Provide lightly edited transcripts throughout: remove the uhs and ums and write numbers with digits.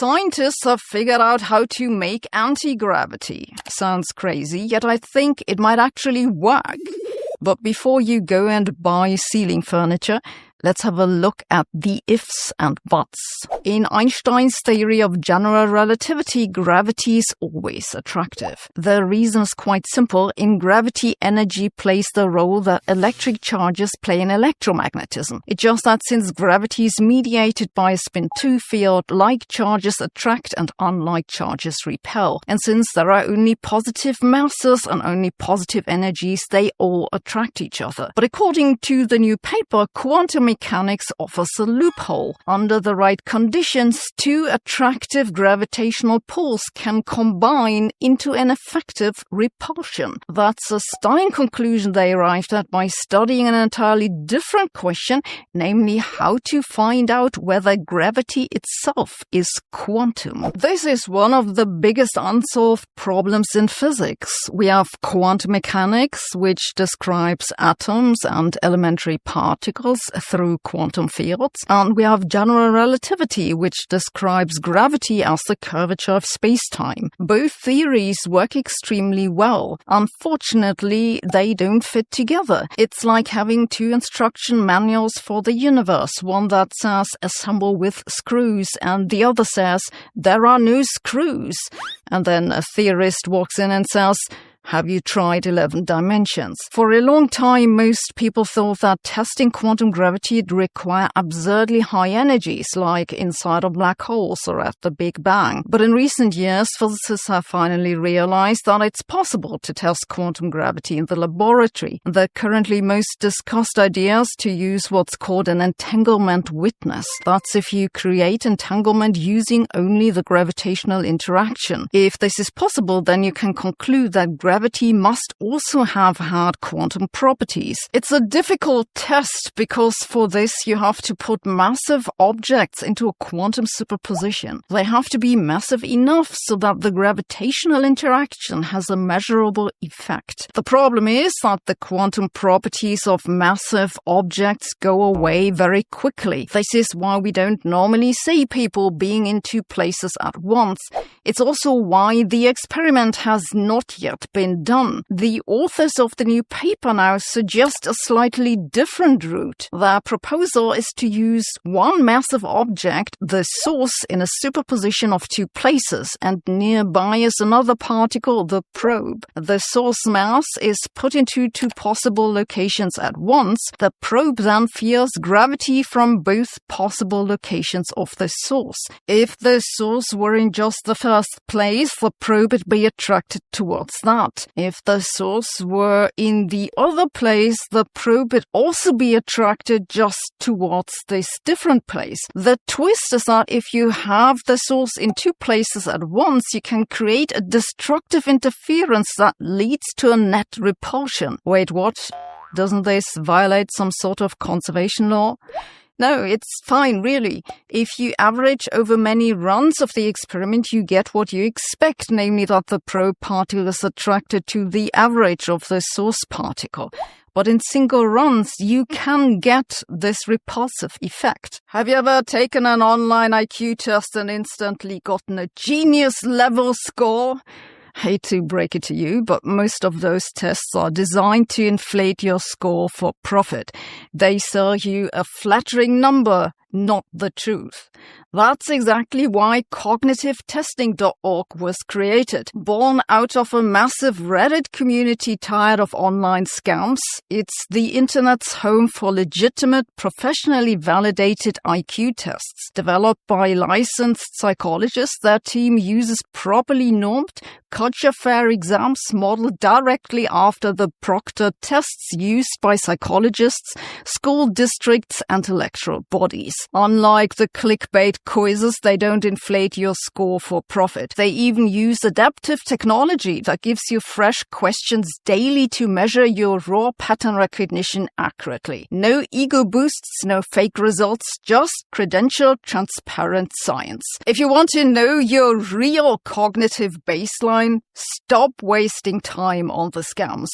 Scientists have figured out how to make anti-gravity. Sounds crazy, yet I think it might actually work. But before you go and buy ceiling furniture, let's have a look at the ifs and buts. In Einstein's theory of general relativity, gravity is always attractive. The reason is quite simple. In gravity, energy plays the role that electric charges play in electromagnetism. It's just that since gravity is mediated by a spin-2 field, like charges attract and unlike charges repel. And since there are only positive masses and only positive energies, they all attract each other. But according to the new paper, quantum mechanics offers a loophole. Under the right conditions, two attractive gravitational pulls can combine into an effective repulsion. That's a stunning conclusion they arrived at by studying an entirely different question, namely how to find out whether gravity itself is quantum. This is one of the biggest unsolved problems in physics. We have quantum mechanics, which describes atoms and elementary particles through quantum fields, and we have general relativity, which describes gravity as the curvature of space-time. Both theories work extremely well. Unfortunately, they don't fit together. It's like having two instruction manuals for the universe, one that says assemble with screws and the other says there are no screws. And then a theorist walks in and says, have you tried 11 dimensions? For a long time, most people thought that testing quantum gravity would require absurdly high energies, like inside of black holes or at the Big Bang. But in recent years, physicists have finally realized that it's possible to test quantum gravity in the laboratory. The currently most discussed idea is to use what's called an entanglement witness. That's if you create entanglement using only the gravitational interaction. If this is possible, then you can conclude that gravity must also have had quantum properties. It's a difficult test because for this you have to put massive objects into a quantum superposition. They have to be massive enough so that the gravitational interaction has a measurable effect. The problem is that the quantum properties of massive objects go away very quickly. This is why we don't normally see people being in two places at once. It's also why the experiment has not yet been done. The authors of the new paper now suggest a slightly different route. Their proposal is to use one massive object, the source, in a superposition of two places, and nearby is another particle, the probe. The source mass is put into two possible locations at once. The probe then feels gravity from both possible locations of the source. If the source were in just the first place, the probe would be attracted towards that. If the source were in the other place, the probe would also be attracted just towards this different place. The twist is that if you have the source in two places at once, you can create a destructive interference that leads to a net repulsion. Wait, what? Doesn't this violate some sort of conservation law? No, it's fine, really. If you average over many runs of the experiment, you get what you expect, namely that the probe particle is attracted to the average of the source particle. But in single runs, you can get this repulsive effect. Have you ever taken an online IQ test and instantly gotten a genius level score? Hate to break it to you, but most of those tests are designed to inflate your score for profit. They sell you a flattering number, not the truth. That's exactly why cognitivetesting.org was created. Born out of a massive Reddit community tired of online scams, it's the internet's home for legitimate, professionally validated IQ tests. Developed by licensed psychologists, their team uses properly normed, culture-fair exams modeled directly after the proctored tests used by psychologists, school districts, and electoral bodies. Unlike the clickbait quizzes, they don't inflate your score for profit. They even use adaptive technology that gives you fresh questions daily to measure your raw pattern recognition accurately. No ego boosts, no fake results, just credentialed, transparent science. If you want to know your real cognitive baseline, stop wasting time on the scams.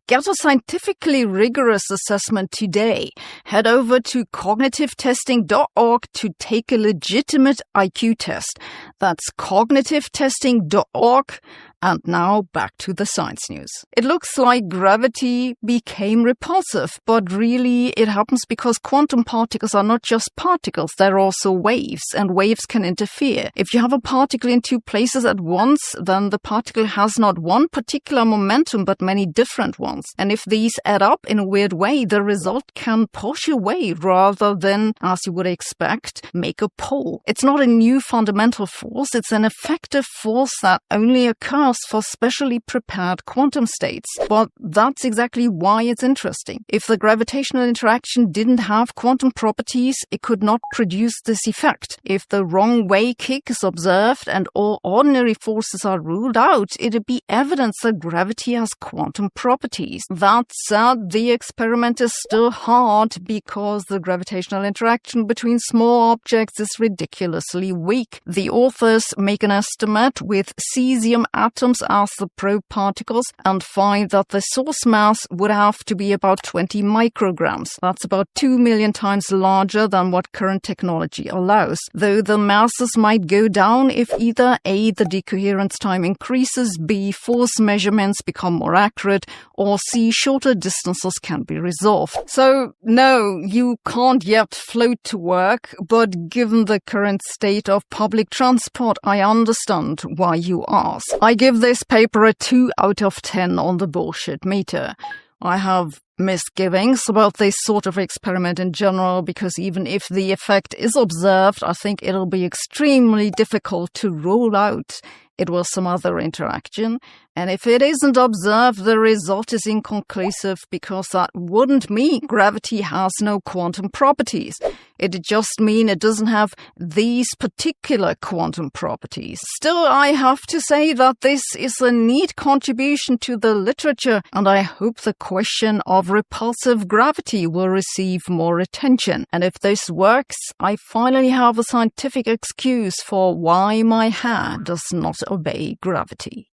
Get a scientifically rigorous assessment today. Head over to cognitivetesting.org to take a legitimate IQ test. That's cognitivetesting.org. And now back to the science news. It looks like gravity became repulsive, but really it happens because quantum particles are not just particles, they're also waves, and waves can interfere. If you have a particle in two places at once, then the particle has not one particular momentum, but many different ones. And if these add up in a weird way, the result can push away rather than, as you would expect, make a pull. It's not a new fundamental force, it's an effective force that only occurs for specially prepared quantum states. But that's exactly why it's interesting. If the gravitational interaction didn't have quantum properties, it could not produce this effect. If the wrong way kick is observed and all ordinary forces are ruled out, it'd be evidence that gravity has quantum properties. That said, the experiment is still hard because the gravitational interaction between small objects is ridiculously weak. The authors make an estimate with cesium atoms as the probe particles and find that the source mass would have to be about 20 micrograms. That's about 2 million times larger than what current technology allows, though the masses might go down if either A, the decoherence time increases, B, force measurements become more accurate, or C, shorter distances can be resolved. So, no, you can't yet float to work, but given the current state of public transport, I understand why you ask. I give this paper a 2 out of 10 on the bullshit meter. I have misgivings about this sort of experiment in general because even if the effect is observed, I think it'll be extremely difficult to rule out it was some other interaction. And if it isn't observed, the result is inconclusive because that wouldn't mean gravity has no quantum properties. It'd just mean it doesn't have these particular quantum properties. Still, I have to say that this is a neat contribution to the literature, and I hope the question of repulsive gravity will receive more attention. And if this works, I finally have a scientific excuse for why my hair does not obey gravity.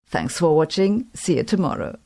Thanks for watching. See you tomorrow.